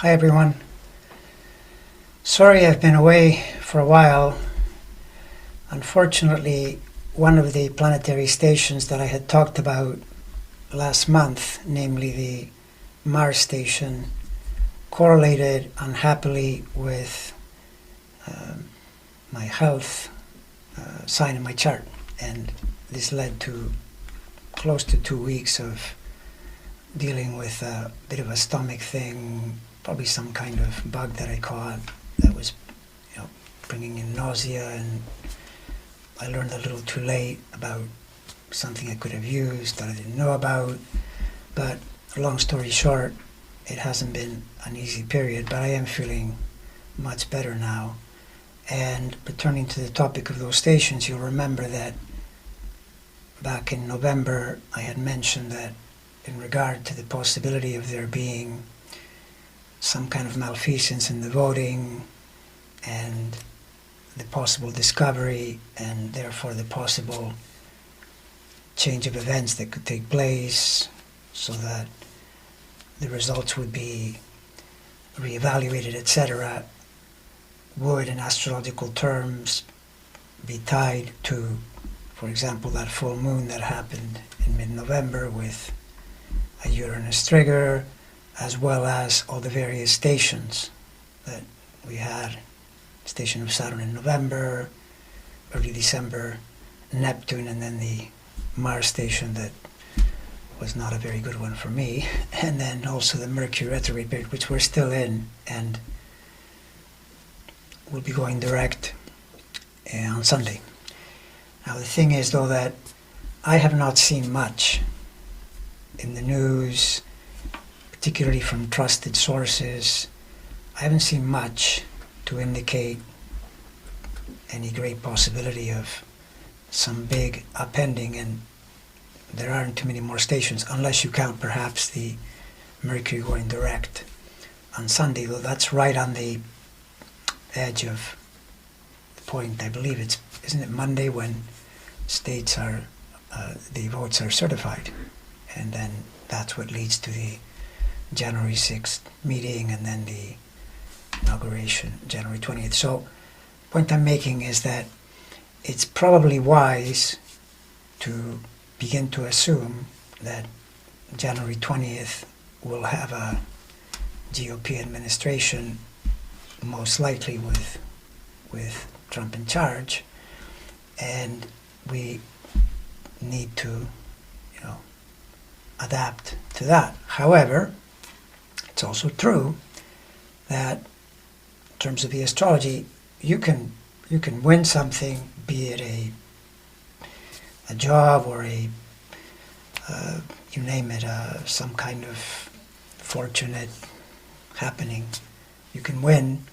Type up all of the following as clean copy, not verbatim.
Hi everyone. Sorry I've been away for a while. Unfortunately, one of the planetary stations that I had talked about last month, namely the Mars station, correlated unhappily with my health sign in my chart. And this led to close to 2 weeks of dealing with a bit of a stomach thing, probably some kind of bug that I caught that was, bringing in nausea, and I learned a little too late about something I could have used that I didn't know about. But long story short, it hasn't been an easy period, but I am feeling much better now. And returning to the topic of those stations, you'll remember that back in November I had mentioned that in regard to the possibility of there being some kind of malfeasance in the voting and the possible discovery and therefore the possible change of events that could take place so that the results would be reevaluated, etc., would, in astrological terms, be tied to, for example, that full moon that happened in mid-November with a Uranus trigger, as well as all the various stations that we had. Station of Saturn in November, early December, Neptune, and then the Mars station that was not a very good one for me, and then also the Mercury retrograde period, which we're still in, and will be going direct on Sunday. Now the thing is, though, that I have not seen much in the news, particularly from trusted sources. I haven't seen much to indicate any great possibility of some big upending, and there aren't too many more stations, unless you count perhaps the Mercury going direct on Sunday, though that's right on the edge of the point. I believe isn't it Monday when states are, the votes are certified, and then that's what leads to the January 6th meeting and then the inauguration January 20th. So the point I'm making is that it's probably wise to begin to assume that January 20th will have a GOP administration, most likely with Trump in charge, and we need to adapt to that. However, it's also true that in terms of the astrology, you can win something, be it a job or a you name it, some kind of fortunate happening. You can win,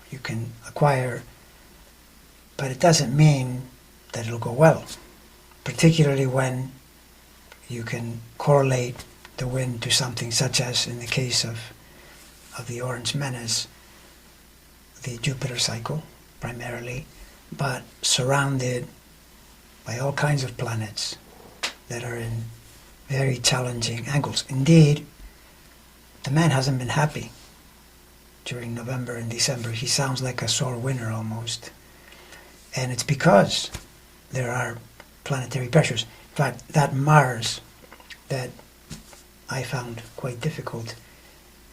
you can acquire, but it doesn't mean that it'll go well, particularly when you can correlate the win to something such as, in the case of the Orange Menace, the Jupiter cycle primarily, but surrounded by all kinds of planets that are in very challenging angles. Indeed, the man hasn't been happy during November and December. He sounds like a sore winner almost. And it's because there are planetary pressures. In fact, that Mars that I found quite difficult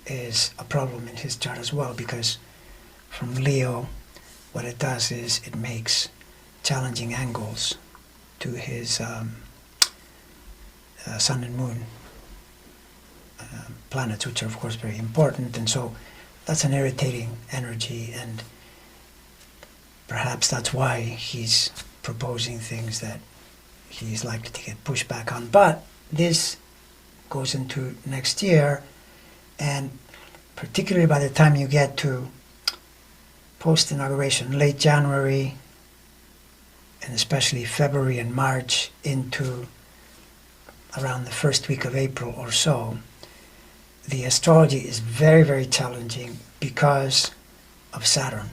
is a problem in his chart as well, because from Leo, what it does is it makes challenging angles to his Sun and Moon planets, which are of course very important, and so that's an irritating energy, and perhaps that's why he's proposing things that he's likely to get pushback on. But this goes into next year, and particularly by the time you get to post-inauguration, late January, and especially February and March into around the first week of April or so, the astrology is very, very challenging because of Saturn.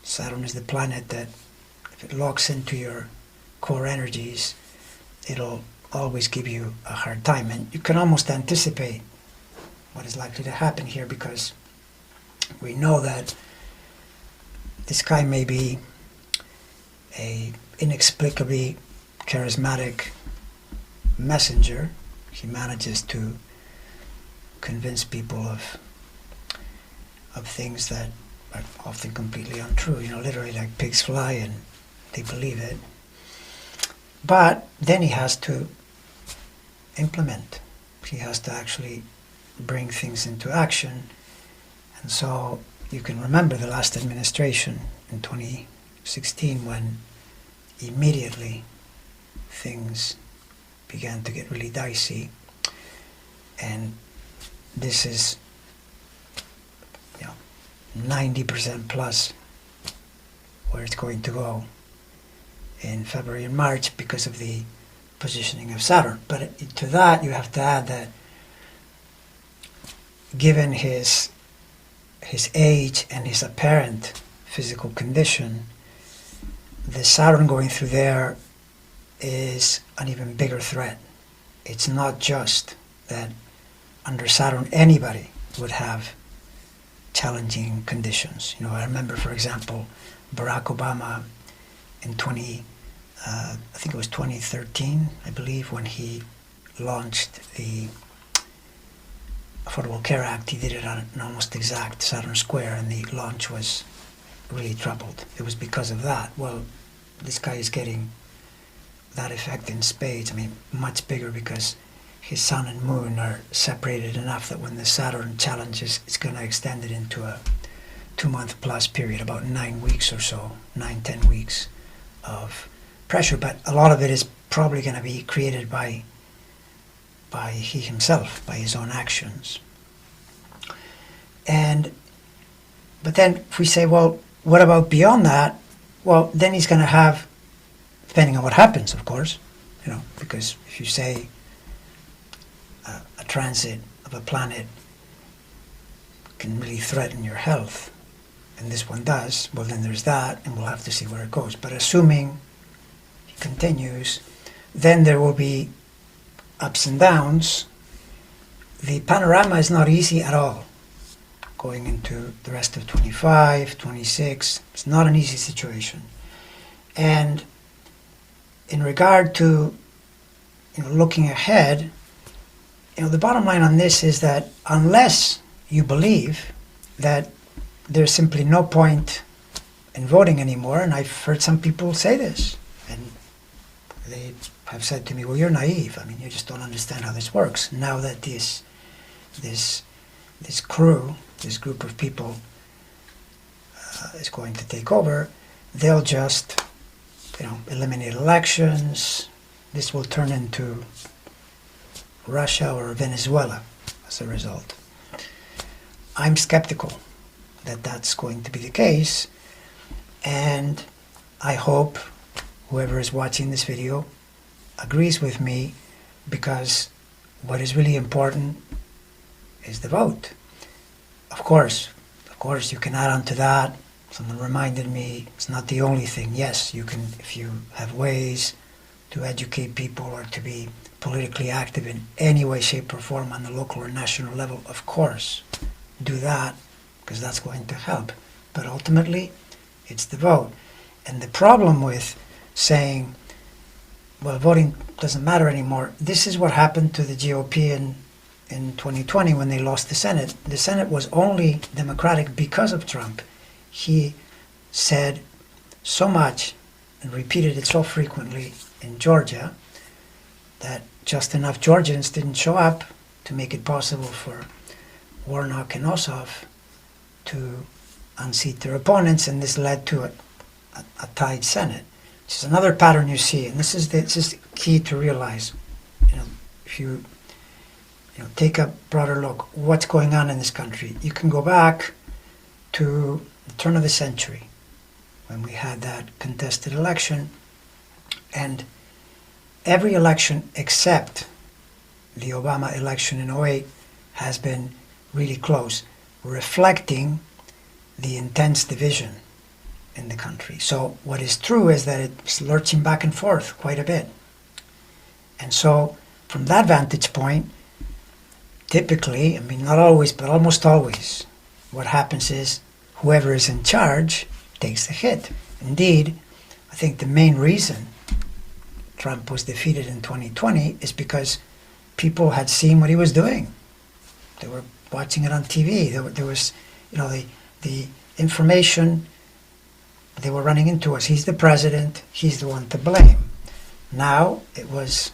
Saturn is the planet that, if it locks into your core energies, it'll always give you a hard time. And you can almost anticipate what is likely to happen here, because we know that this guy may be a inexplicably charismatic messenger. He manages to convince people of things that are often completely untrue, literally like pigs fly, and they believe it. But then he has to implement. He has to actually bring things into action. And so you can remember the last administration in 2016 when immediately things began to get really dicey. And this is 90% plus where it's going to go in February and March because of the positioning of Saturn. But to that you have to add that given his age and his apparent physical condition, the Saturn going through there is an even bigger threat. It's not just that under Saturn anybody would have challenging conditions. I remember, for example, Barack Obama in I think it was 2013, I believe, when he launched the Affordable Care Act. He did it on an almost exact Saturn square, and the launch was really troubled. It was because of that. Well, this guy is getting that effect in spades. I mean, much bigger, because his sun and moon are separated enough that when the Saturn challenges, it's going to extend it into a 2-month plus period, about 9 weeks or so, 9-10 weeks of pressure. But a lot of it is probably going to be created by he himself, by his own actions. But then if we say, well, what about beyond that? Well, then he's going to have, depending on what happens, of course, because if you say a transit of a planet can really threaten your health, and this one does, well, then there's that, and we'll have to see where it goes. But assuming he continues, then there will be ups and downs. The panorama is not easy at all going into the rest of 25, 26. It's not an easy situation. And in regard to looking ahead, the bottom line on this is that unless you believe that there's simply no point in voting anymore, and I've heard some people say this, and they have said to me, well, you're naive. I mean, you just don't understand how this works. Now that this crew, this group of people is going to take over, they'll just, eliminate elections. This will turn into Russia or Venezuela as a result. I'm skeptical that that's going to be the case, and I hope whoever is watching this video agrees with me, because what is really important is the vote. Of course, you can add on to that. Someone reminded me, it's not the only thing. Yes, you can, if you have ways to educate people or to be politically active in any way, shape, or form on the local or national level, of course, do that, because that's going to help. But ultimately, it's the vote. And the problem with saying, well, voting doesn't matter anymore, this is what happened to the GOP in 2020 when they lost the Senate. The Senate was only Democratic because of Trump. He said so much and repeated it so frequently in Georgia that just enough Georgians didn't show up to make it possible for Warnock and Ossoff to unseat their opponents, and this led to a tied Senate, which is another pattern you see. And this is key to realize. If you take a broader look, what's going on in this country, you can go back to the turn of the century when we had that contested election, and every election except the Obama election in '08 has been really close, reflecting the intense division in the country. So what is true is that it's lurching back and forth quite a bit. And so from that vantage point, typically, I mean, not always, but almost always, what happens is whoever is in charge takes the hit. Indeed, I think the main reason Trump was defeated in 2020 is because people had seen what he was doing. They were watching it on TV. There was, the information they were running into us. He's the president. He's the one to blame. Now it was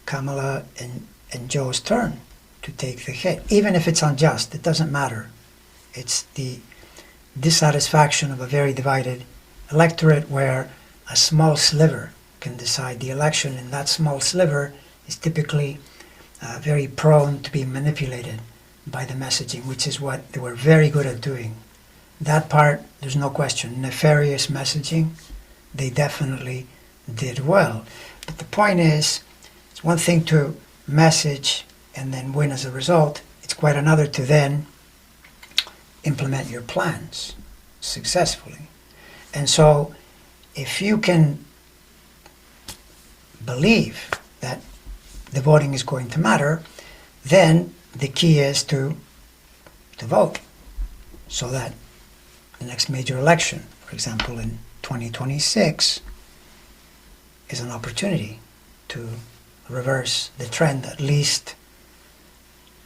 Kamala and Joe's turn to take the hit. Even if it's unjust, it doesn't matter. It's the dissatisfaction of a very divided electorate where a small sliver can decide the election, and that small sliver is typically very prone to being manipulated by the messaging, which is what they were very good at doing. That part, there's no question. Nefarious messaging, they definitely did well. But the point is, it's one thing to message and then win as a result. It's quite another to then implement your plans successfully. And so if you can believe that the voting is going to matter, then the key is to vote, so that the next major election, for example in 2026, is an opportunity to reverse the trend, at least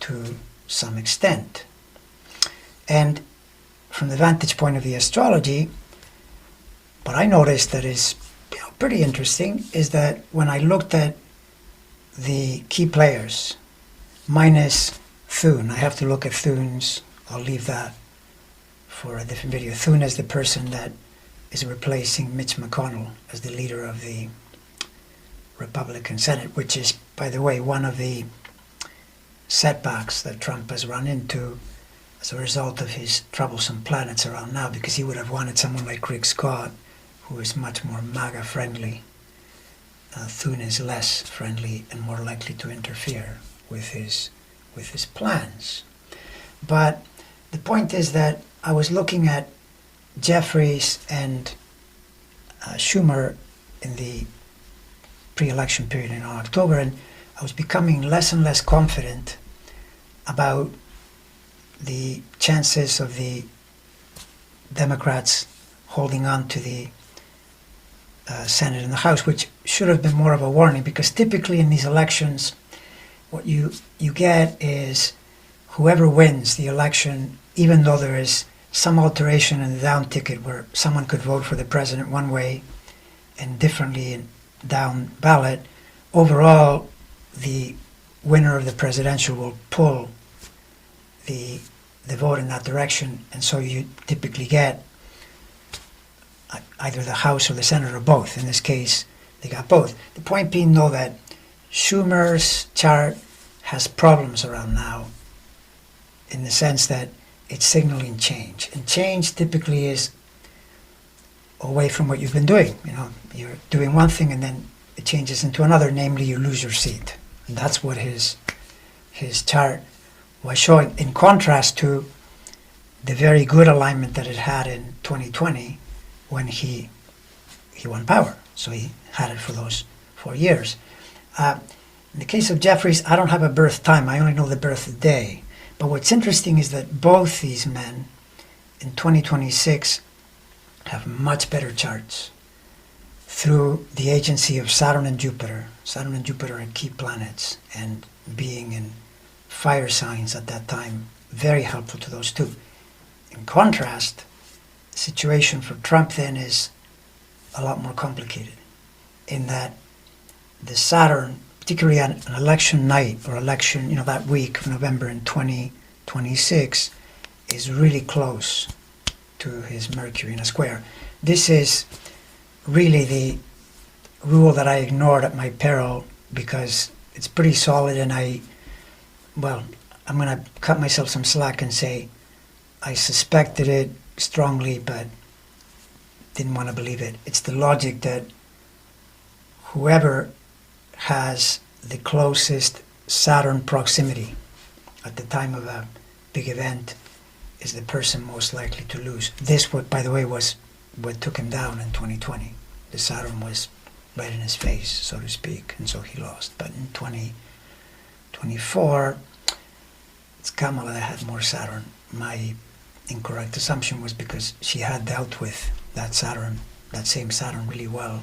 to some extent. And from the vantage point of the astrology, what I noticed that is pretty interesting is that when I looked at the key players, minus Thune, I have to look at Thune's, I'll leave that for a different video. Thune is the person that is replacing Mitch McConnell as the leader of the Republican Senate, which is, by the way, one of the setbacks that Trump has run into as a result of his troublesome planets around now, because he would have wanted someone like Rick Scott, who is much more MAGA friendly. Thune is less friendly and more likely to interfere with his plans. But the point is that I was looking at Jeffries and Schumer in the pre-election period in October, and I was becoming less and less confident about the chances of the Democrats holding on to the Senate and the House, which should have been more of a warning, because typically in these elections what you get is whoever wins the election, even though there is some alteration in the down ticket where someone could vote for the president one way and differently in down ballot, overall the winner of the presidential will pull the vote in that direction, and so you typically get either the House or the Senate or both. In this case, they got both. The point being, though, that Schumer's chart has problems around now in the sense that it's signaling change. And change typically is away from what you've been doing. You're doing one thing and then it changes into another, namely you lose your seat. And that's what his chart was showing, in contrast to the very good alignment that it had in 2020 when he won power. So he had it for those 4 years. In the case of Jeffries, I don't have a birth time. I only know the birth day. But what's interesting is that both these men in 2026 have much better charts through the agency of Saturn and Jupiter. Saturn and Jupiter are key planets, and being in fire signs at that time, very helpful to those two. In contrast, the situation for Trump then is a lot more complicated, in that the Saturn, particularly on an election night or election, that week of November in 2026, is really close to his Mercury in a square. This is really the rule that I ignored at my peril, because it's pretty solid, and I'm going to cut myself some slack and say I suspected it strongly but didn't want to believe it. It's the logic that whoever has the closest Saturn proximity at the time of a big event is the person most likely to lose. This, by the way, was what took him down in 2020. The Saturn was right in his face, so to speak, and so he lost. But in 2026, 24, it's Kamala that had more Saturn. My incorrect assumption was because she had dealt with that Saturn, that same Saturn really well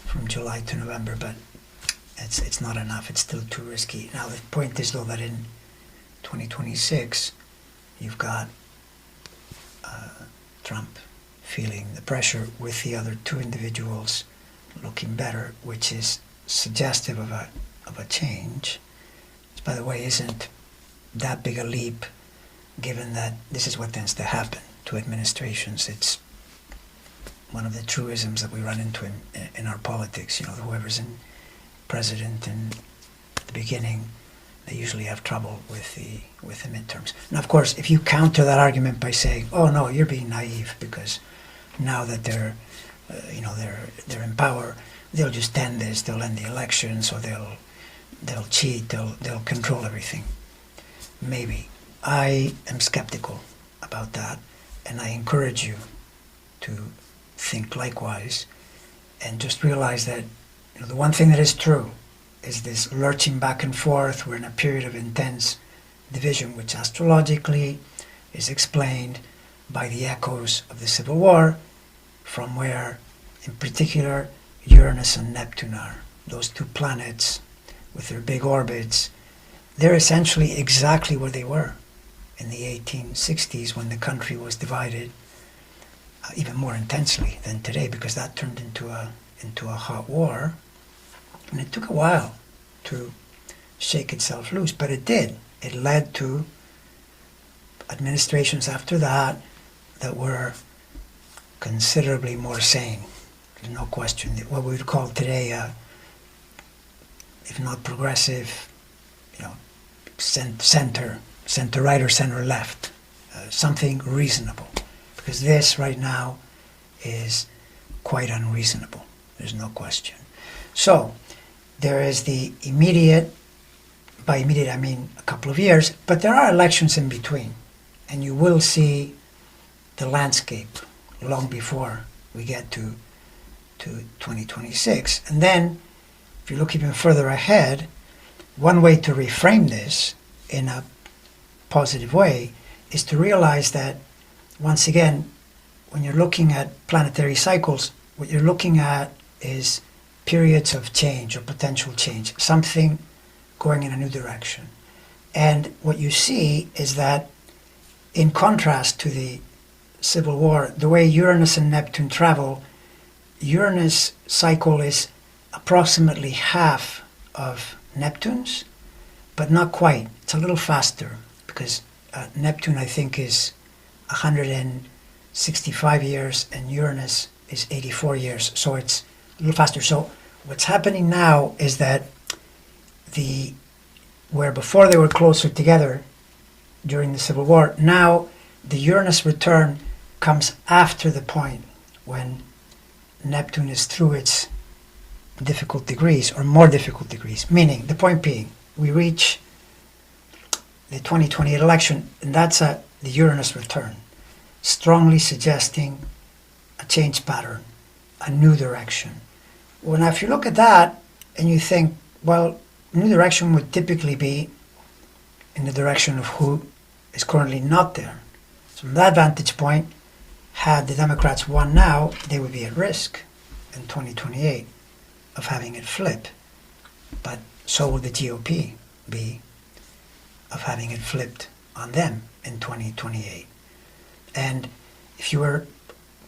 from July to November, but it's not enough. It's still too risky. Now the point is though that in 2026 you've got Trump feeling the pressure with the other two individuals looking better, which is suggestive of a change, which by the way isn't that big a leap given that this is what tends to happen to administrations. It's one of the truisms that we run into in our politics. You know, whoever's in president in the beginning, they usually have trouble with the midterms. Now, of course, if you counter that argument by saying, "Oh no, you're being naive because now that they're in power, they'll just end this, they'll end the elections, or they'll cheat, they'll control everything." Maybe. I am skeptical about that, and I encourage you to think likewise, and just realize that the one thing that is true is this lurching back and forth. We're in a period of intense division, which astrologically is explained by the echoes of the Civil War, from where, in particular, Uranus and Neptune are. Those two planets, with their big orbits, they're essentially exactly where they were in the 1860s when the country was divided even more intensely than today, because that turned into a hot war, and it took a while to shake itself loose, but it did. It led to administrations after that that were considerably more sane. There's no question. What we would call today, if not progressive, center right or center left, something reasonable. Because this right now is quite unreasonable. There's no question. So there is the immediate, by immediate I mean a couple of years, but there are elections in between, and you will see the landscape long before we get to 2026. And then, if you look even further ahead, one way to reframe this in a positive way is to realize that, once again, when you're looking at planetary cycles, what you're looking at is periods of change or potential change, something going in a new direction. And what you see is that, in contrast to the Civil War, the way Uranus and Neptune travel, Uranus cycle is approximately half of Neptune's, but not quite. It's a little faster, because Neptune, I think, is 165 years and Uranus is 84 years, so it's a little faster. So what's happening now is that where before they were closer together during the Civil War, now the Uranus return comes after the point when Neptune is through its difficult degrees, or more difficult degrees, meaning, the point being, we reach the 2028 election, and that's the Uranus return, strongly suggesting a change pattern, a new direction. Well, now if you look at that and you think, well, new direction would typically be in the direction of who is currently not there. So from that vantage point, had the Democrats won now, they would be at risk in 2028 of having it flip. But so will the GOP be of having it flipped on them in 2028. And if you were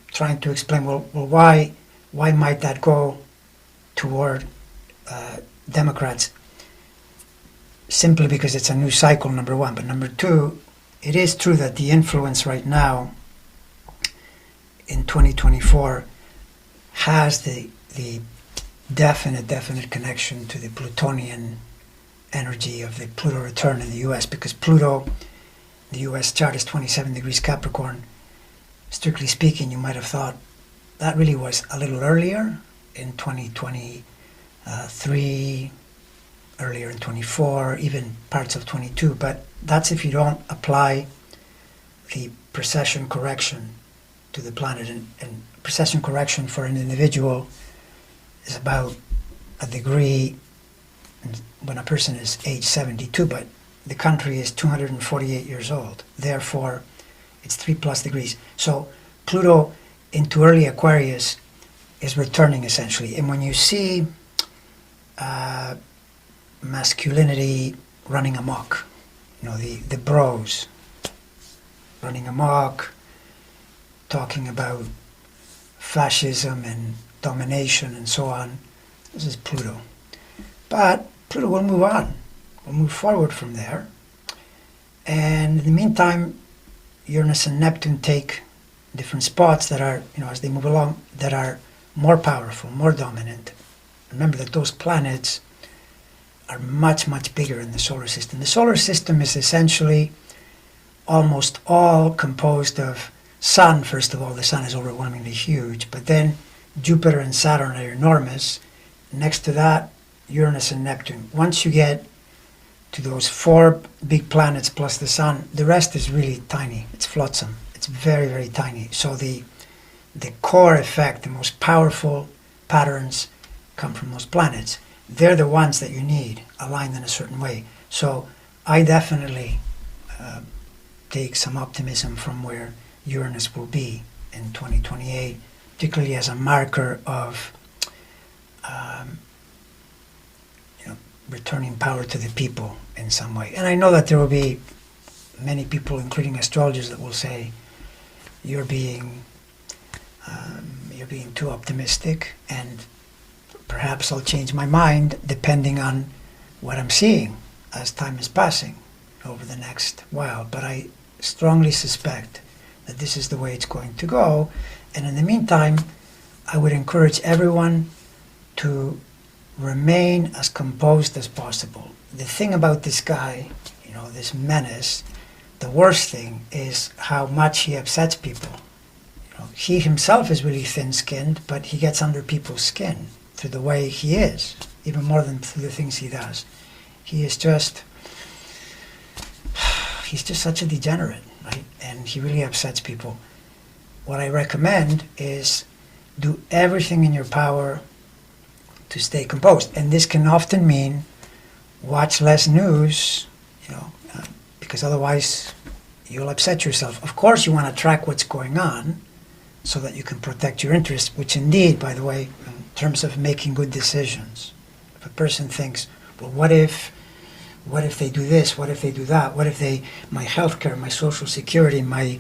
trying to explain, well, why might that go toward Democrats? Simply because it's a new cycle, number one. But number two, it is true that the influence right now in 2024 has the definite connection to the Plutonian energy of the Pluto return in the U.S., because Pluto, the U.S. chart, is 27 degrees Capricorn. Strictly speaking, you might have thought that really was a little earlier in 2023, earlier in 24, even parts of 22, but that's if you don't apply the precession correction to the planet. And precession correction for an individual is about a degree when a person is age 72, but the country is 248 years old. Therefore, it's 3+ degrees. So Pluto into early Aquarius is returning essentially. And when you see masculinity running amok, the bros running amok, talking about fascism and domination and so on, this is Pluto. But Pluto will move on. We'll move forward from there. And in the meantime, Uranus and Neptune take different spots that are, as they move along, that are more powerful, more dominant. Remember that those planets are much, much bigger in the solar system. The solar system is essentially almost all composed of Sun. First of all, the Sun is overwhelmingly huge, but then Jupiter and Saturn are enormous. Next to that, Uranus and Neptune. Once you get to those 4 big planets plus the Sun, the rest is really tiny. It's flotsam. It's very, very tiny. So the core effect, the most powerful patterns come from those planets. They're the ones that you need, aligned in a certain way. So I definitely take some optimism from where Uranus will be in 2028, particularly as a marker of returning power to the people in some way. And I know that there will be many people, including astrologers, that will say you're being too optimistic, and perhaps I'll change my mind depending on what I'm seeing as time is passing over the next while. But I strongly suspect that this is the way it's going to go. And in the meantime, I would encourage everyone to remain as composed as possible. The thing about this guy, this menace, the worst thing is how much he upsets people. He himself is really thin-skinned, but he gets under people's skin through the way he is, even more than through the things he does. He's just such a degenerate, right? And he really upsets people. What I recommend is do everything in your power to stay composed. And this can often mean watch less news, because otherwise you'll upset yourself. Of course, you want to track what's going on so that you can protect your interests, which indeed, by the way, in terms of making good decisions. If a person thinks, well, what if they do this? What if they do that? What if my healthcare, my social security, my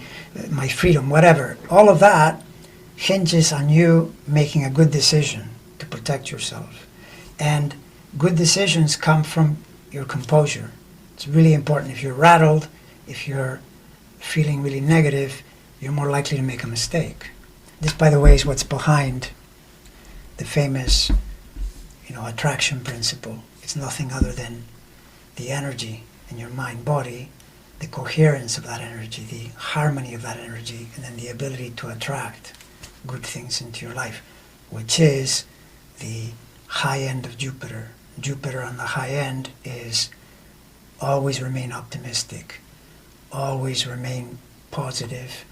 freedom, whatever, all of that hinges on you making a good decision to protect yourself. And good decisions come from your composure. It's really important. If you're rattled, if you're feeling really negative, you're more likely to make a mistake. This, by the way, is what's behind the famous, attraction principle. It's nothing other than the energy in your mind-body, the coherence of that energy, the harmony of that energy, and then the ability to attract good things into your life, which is the high end of Jupiter. Jupiter on the high end is always remain optimistic, always remain positive,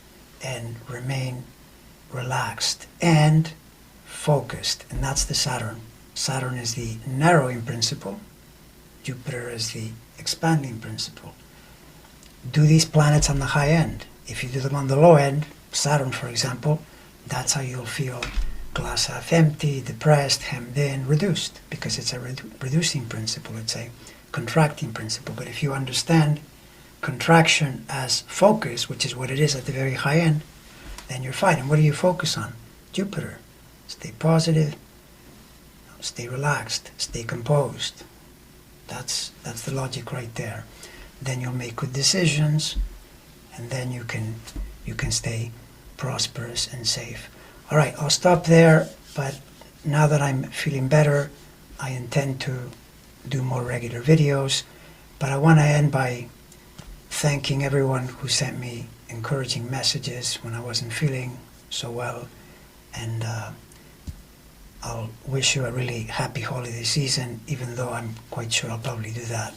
and remain relaxed and focused. And that's the Saturn. Saturn is the narrowing principle. Jupiter is the expanding principle. Do these planets on the high end. If you do them on the low end, Saturn, for example, that's how you'll feel glass half empty, depressed, hemmed in, reduced, because it's a reducing principle. It's a contracting principle. But if you understand contraction as focus, which is what it is at the very high end, then you're fine. And what do you focus on? Jupiter. Stay positive, stay relaxed, stay composed. That's the logic right there. Then you'll make good decisions, and then you can stay prosperous and safe. All right, I'll stop there, but now that I'm feeling better, I intend to do more regular videos. But I want to end by thanking everyone who sent me encouraging messages when I wasn't feeling so well, and I'll wish you a really happy holiday season, even though I'm quite sure I'll probably do that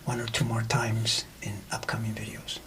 1 or 2 more times in upcoming videos.